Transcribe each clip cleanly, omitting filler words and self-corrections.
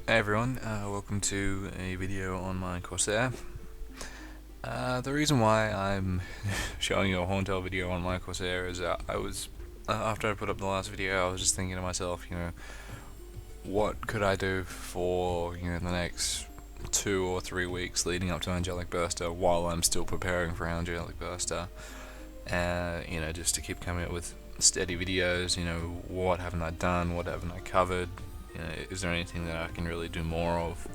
Hey everyone, welcome to a video on my Corsair. The reason why I'm showing you a Horntail video on my Corsair is after I put up the last video, I was just thinking to myself, what could I do for, the next 2 or 3 weeks leading up to Angelic Burster while I'm still preparing for Angelic Burster. Just to keep coming up with steady videos, what haven't I done, what haven't I covered, is there anything that I can really do more of?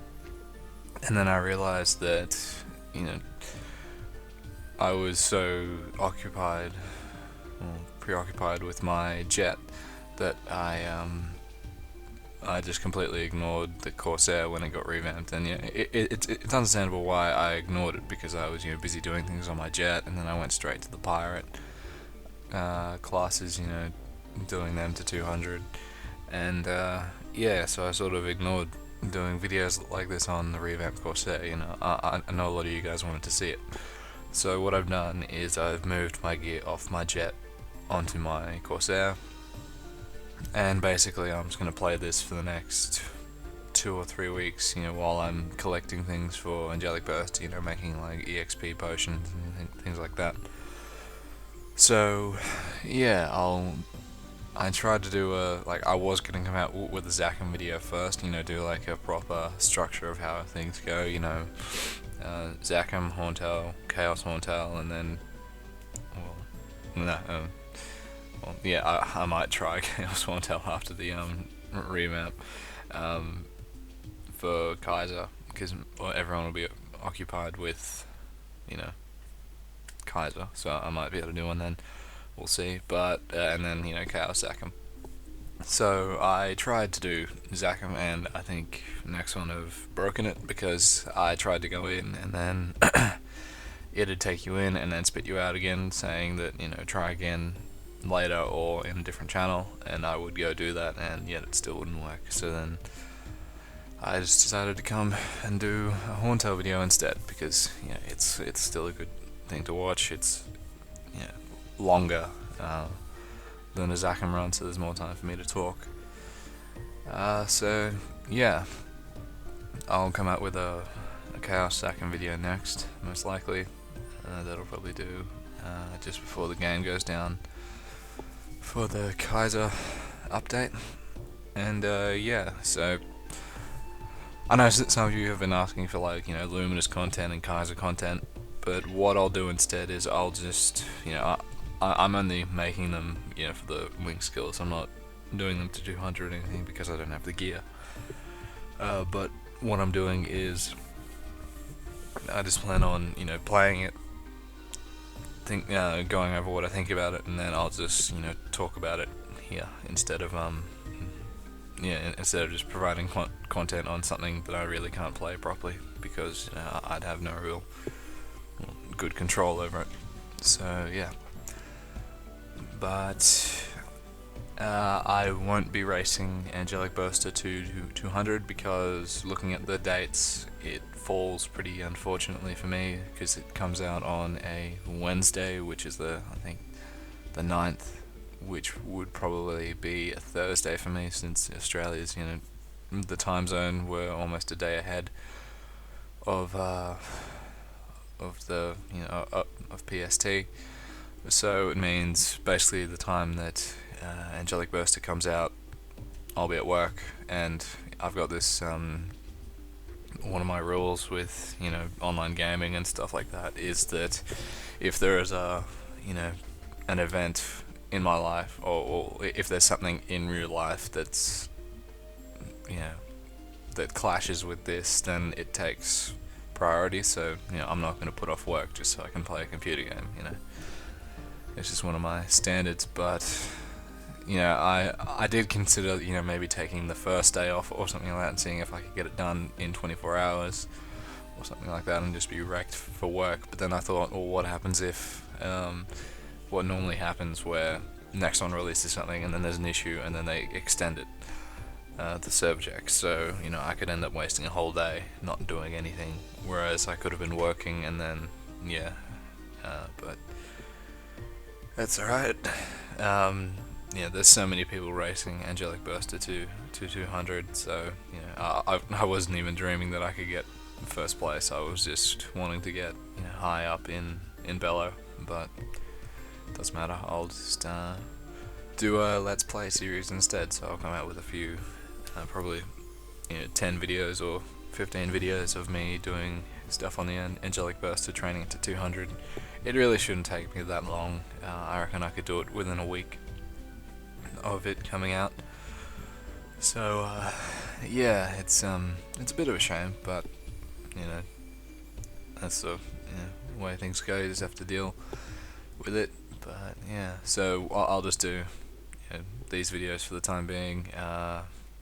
And then I realized that, I was so preoccupied with my jet that I just completely ignored the Corsair when it got revamped. And it's understandable why I ignored it, because I was busy doing things on my jet, and then I went straight to the pirate classes, doing them to 200, and so I sort of ignored doing videos like this on the revamped Corsair. I know a lot of you guys wanted to see it. So what I've done is I've moved my gear off my jet onto my Corsair, and basically I'm just going to play this for the next 2 or 3 weeks, while I'm collecting things for Angelic Burst, making like EXP potions and things like that. So yeah, I tried to do I was going to come out with a Zachem video first, do like a proper structure of how things go, Zachem, Horntail, Chaos Horntail, and then, I might try Chaos Horntail after the revamp for Kaiser, because everyone will be occupied with, Kaiser, so I might be able to do one then. We'll see, but and then Chaos Zachem. So I tried to do Zachem, and I think next one have broken it, because I tried to go in and then it'd take you in and then spit you out again, saying that try again later or in a different channel, and I would go do that, and yet it still wouldn't work. So then I just decided to come and do a Horntail video instead, because it's still a good thing to watch. It's longer than a Zachem run, so there's more time for me to talk. So yeah, I'll come out with a Chaos Zachem video next, most likely. That'll probably do just before the game goes down for the Kaiser update. And so I know some of you have been asking for Luminous content and Kaiser content, but what I'll do instead is I'll just I'm only making them for the wing skills. I'm not doing them to 200 or anything, because I don't have the gear. But what I'm doing is I just plan on playing it, going over what I think about it, and then I'll just talk about it here instead of instead of just providing content on something that I really can't play properly, because I'd have no real good control over it. So yeah, but I won't be racing Angelic Burster to 200, because looking at the dates, it falls pretty unfortunately for me, because it comes out on a Wednesday, which is I think the 9th, which would probably be a Thursday for me, since Australia's the time zone, we're almost a day ahead of the of PST. So it means basically the time that Angelic Burster comes out, I'll be at work, and I've got this one of my rules with online gaming and stuff like that is that if there is an event in my life, or if there's something in real life that's that clashes with this, then it takes priority. So I'm not going to put off work just so I can play a computer game. It's just one of my standards. But I did consider maybe taking the first day off or something like that, and seeing if I could get it done in 24 hours or something like that, and just be wrecked for work. But then I thought, well, what happens if what normally happens, where Nexon releases something and then there's an issue and then they extend it, the server check. So I could end up wasting a whole day not doing anything, whereas I could have been working, and then but that's alright. yeah, there's so many people racing Angelic Burster to 200, so you know, I wasn't even dreaming that I could get first place. I was just wanting to get, you know, high up in Bello, but doesn't matter. I'll just do a Let's Play series instead. So I'll come out with a few, probably, you know, 10 videos or 15 videos of me doing stuff on the Angelic Burster, training it to 200. It really shouldn't take me that long. I reckon I could do it within a week of it coming out. So yeah, it's a bit of a shame, but you know, that's the, you know, way things go. You just have to deal with it. But yeah, so I'll just do, you know, these videos for the time being.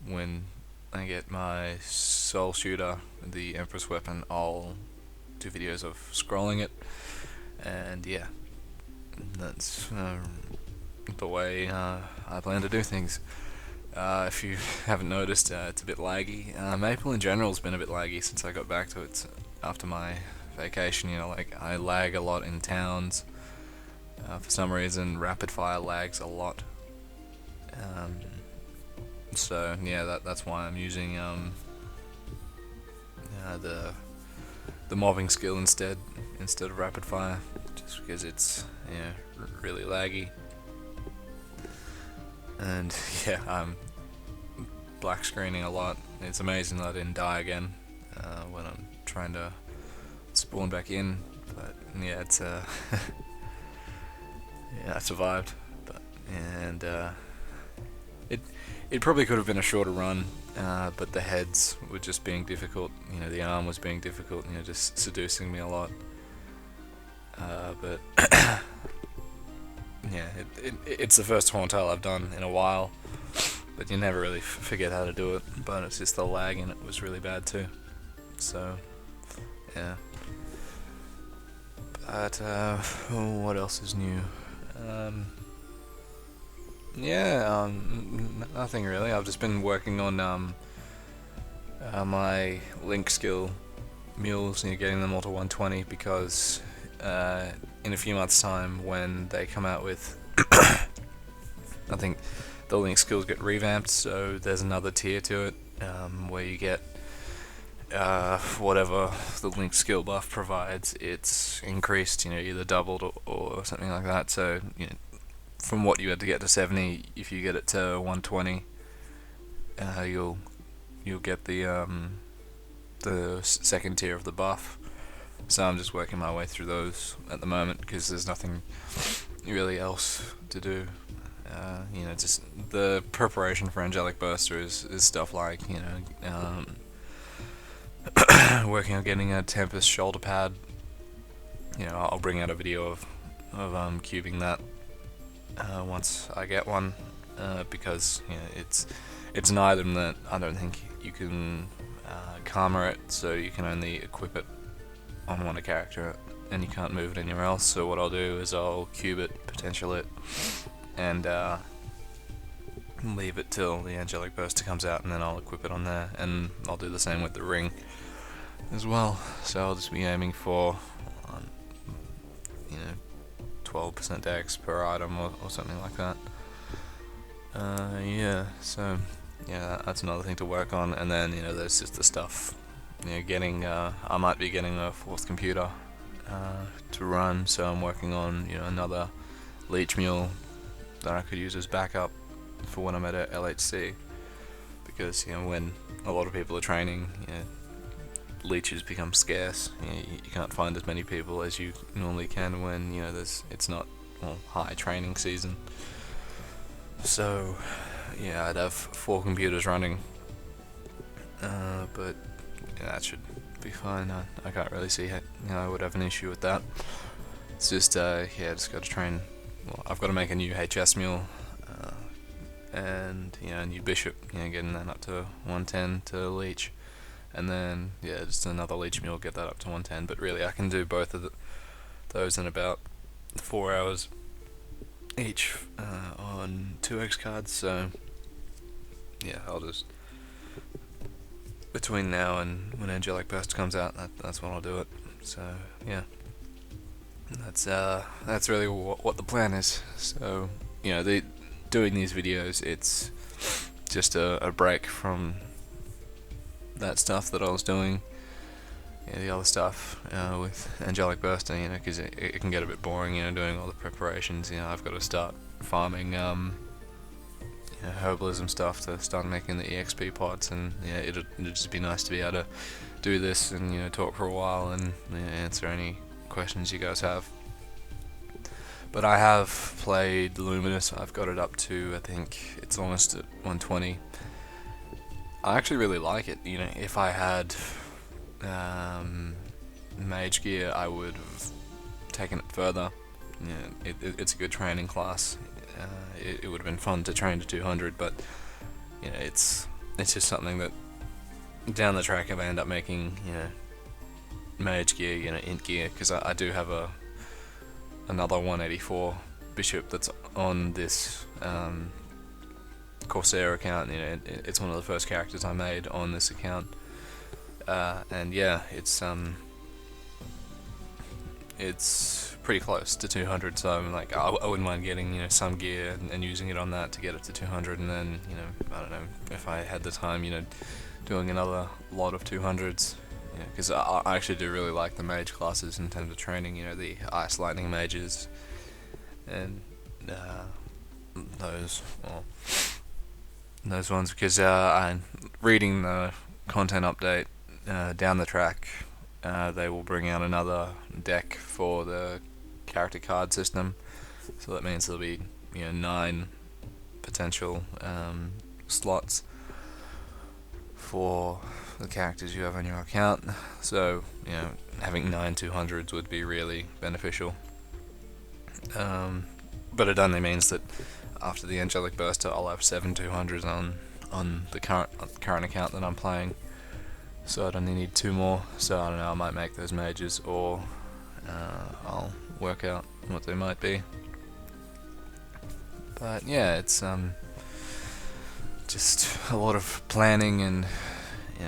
When I get my soul shooter, the Empress weapon, I'll do videos of scrolling it, and yeah, that's the way I plan to do things. If you haven't noticed, it's a bit laggy. Maple in general has been a bit laggy since I got back to it after my vacation. You know, like, I lag a lot in towns. For some reason, rapid fire lags a lot. So yeah, that's why I'm using the mobbing skill instead of rapid fire, just because it's, you know, really laggy. And yeah, I'm black screening a lot. It's amazing that I didn't die again when I'm trying to spawn back in. But yeah, it's yeah, I survived. But and it probably could have been a shorter run, but the heads were just being difficult. You know, the arm was being difficult. You know, just seducing me a lot. But yeah, it's the first Horntail I've done in a while, but you never really forget how to do it. But it's just the lag in it was really bad too. So yeah. But what else is new? Yeah, nothing really. I've just been working on my link skill mules, you know, getting them all to 120, because in a few months' time, when they come out with, I think the link skills get revamped, so there's another tier to it, where you get whatever the link skill buff provides. It's increased, you know, either doubled or something like that. So, you know, from what you had to get to 70, if you get it to 120, you'll get the second tier of the buff. So I'm just working my way through those at the moment, because there's nothing really else to do. You know, just the preparation for Angelic Burster is stuff like, you know, working on getting a Tempest shoulder pad. You know, I'll bring out a video of cubing that once I get one, because, you know, it's an item that I don't think you can karma it, so you can only equip it on one character and you can't move it anywhere else. So what I'll do is I'll cube it, potential it, and leave it till the Angelic Burster comes out, and then I'll equip it on there. And I'll do the same with the ring as well. So I'll just be aiming for, you know, 12% dex per item or something like that. Yeah, so yeah, that's another thing to work on. And then, you know, there's just the stuff, you know, getting, I might be getting a 4th computer to run, so I'm working on, you know, another leech mule that I could use as backup for when I'm at a LHC, because, you know, when a lot of people are training, you know, leeches become scarce. You know, you can't find as many people as you normally can when, you know, it's not, well, high training season. So yeah, I'd have 4 computers running, but yeah, that should be fine. I can't really see how, you know, I would have an issue with that. It's just yeah, just got to train. Well, I've got to make a new HS mule, and, you know, a new bishop, you know, getting that up to 110 to leech, and then yeah, just another leech mule, get that up to 110. But really, I can do both of those in about 4 hours each on 2x cards. So yeah, I'll just, between now and when Angelic Burst comes out, that's when I'll do it. So yeah, that's really what the plan is. So, you know, doing these videos, it's just a break from that stuff that I was doing. The other stuff with Angelic Bursting, because it can get a bit boring, doing all the preparations. I've got to start farming herbalism stuff to start making the EXP pods, and it'd just be nice to be able to do this and talk for a while and answer any questions you guys have. But I have played Luminous. I've got it up to, I think it's almost at 120. I actually really like it. If I had mage gear, I would have taken it further. It's a good training class. It would have been fun to train to 200, but it's just something that down the track if I end up making mage gear, int gear, because I do have another 184 bishop that's on this Corsair account. It's one of the first characters I made on this account, and yeah, it's pretty close to 200. So I'm like, I wouldn't mind getting some gear and using it on that to get it to 200, and then I don't know if I had the time, doing another lot of 200s. Because I actually do really like the mage classes in terms of training. The ice lightning mages and those ones, because I'm reading the content update down the track. They will bring out another deck for the character card system, so that means there'll be 9 potential slots for the characters you have on your account. So having 9 200s would be really beneficial, but it only means that after the Angelic Burster I'll have 7 200s on the current account that I'm playing, so I'd only need 2 more. So I don't know, I might make those mages, or I'll work out what they might be. But yeah, it's just a lot of planning and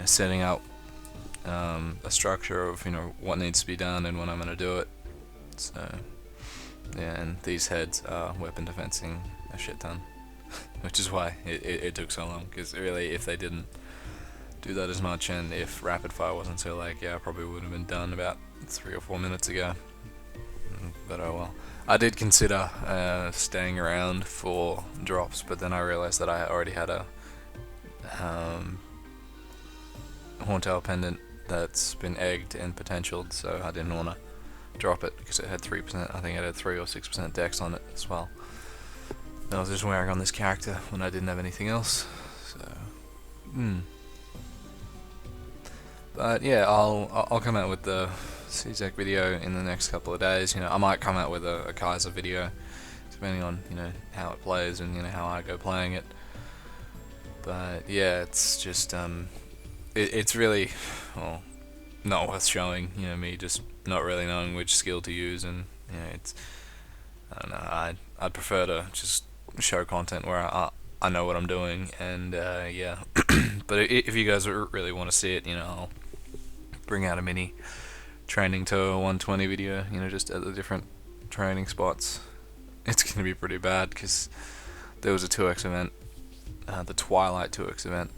setting up a structure of what needs to be done and when I'm going to do it. So yeah, and these heads are weapon defensing a shit ton, which is why it took so long, because really if they didn't do that as much, and if rapid fire wasn't so I probably would have been done about 3 or 4 minutes ago. But oh well. I did consider staying around for drops, but then I realized that I already had a Horntail pendant that's been egged and potentialed, so I didn't want to drop it because it had 3%. I think it had 3 or 6% dex on it as well. And I was just wearing on this character when I didn't have anything else. So, But yeah, I'll come out with the CZEC video in the next couple of days. I might come out with a Kaiser video, depending on how it plays and how I go playing it. But yeah, it's just it's really not worth showing. Me just not really knowing which skill to use, and it's, I don't know. I'd prefer to just show content where I know what I'm doing, and yeah. But if you guys really want to see it, I'll bring out a mini training to a 120 video, just at the different training spots. It's going to be pretty bad because there was a 2x event, the Twilight 2x event,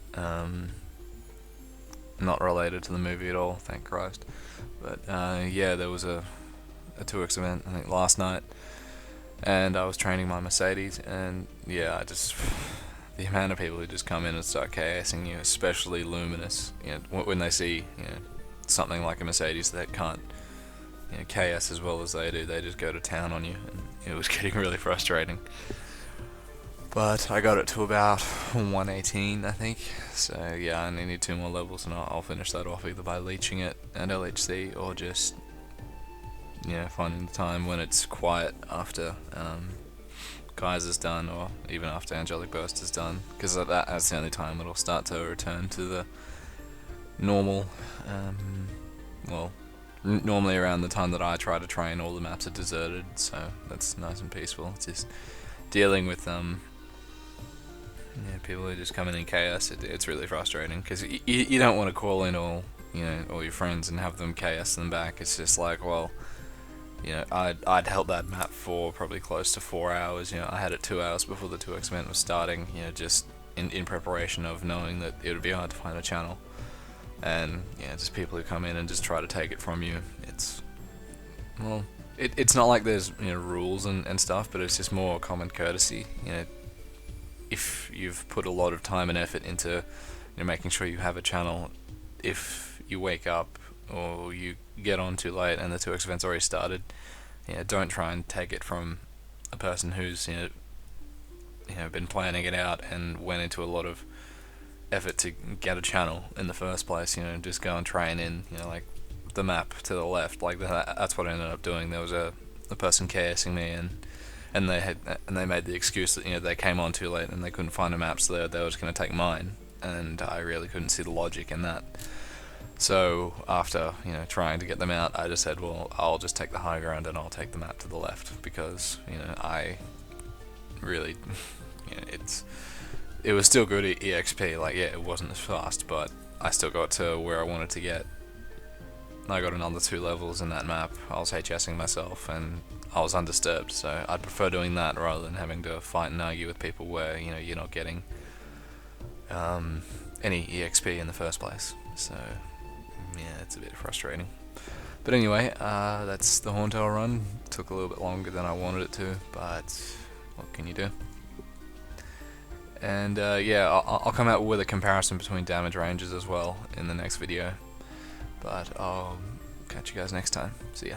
not related to the movie at all, thank Christ. But yeah, there was a 2x event, I think last night, and I was training my Mercedes, and yeah, the amount of people who just come in and start KSing you, especially Luminous, when they see something like a Mercedes that can't KS as well as they do, they just go to town on you, and it was getting really frustrating. But I got it to about 118, I think, so yeah, I only need 2 more levels, and I'll finish that off either by leeching it at LHC, or just finding the time when it's quiet after Kaiser's done, or even after Angelic Burst is done, because that's the only time it'll start to return to the normal, normally around the time that I try to train, all the maps are deserted, so that's nice and peaceful. It's just dealing with people who just come in chaos. It's really frustrating, because you don't want to call in all your friends and have them KS them back. It's just like, well, you know, I'd held that map for probably close to 4 hours. You know, I had it 2 hours before the 2x event was starting. You know, just in preparation of knowing that it would be hard to find a channel, and yeah, just people who come in and just try to take it from you. It's, well, it's not like there's, you know, rules and stuff, but it's just more common courtesy. You know, if you've put a lot of time and effort into, you know, making sure you have a channel, if you wake up or you get on too late and the 2x event's already started, you know, don't try and take it from a person who's, you know, been planning it out and went into a lot of effort to get a channel in the first place. You know, just go and train in, you know, like the map to the left, like that's what I ended up doing. There was a person KSing me, and they made the excuse that, you know, they came on too late and they couldn't find a map, so they were just going to take mine, and I really couldn't see the logic in that. So after, you know, trying to get them out, I just said, well, I'll just take the high ground and I'll take the map to the left, because, you know, I really, you know, it was still good EXP. Like, yeah, it wasn't as fast, but I still got to where I wanted to get. I got another 2 levels in that map. I was HSing myself and I was undisturbed, so I'd prefer doing that rather than having to fight and argue with people where, you know, you're not getting any EXP in the first place. So yeah, it's a bit frustrating. But anyway, that's the Horntail run. Took a little bit longer than I wanted it to, but what can you do? And yeah, I'll come out with a comparison between damage ranges as well in the next video. But I'll catch you guys next time. See ya.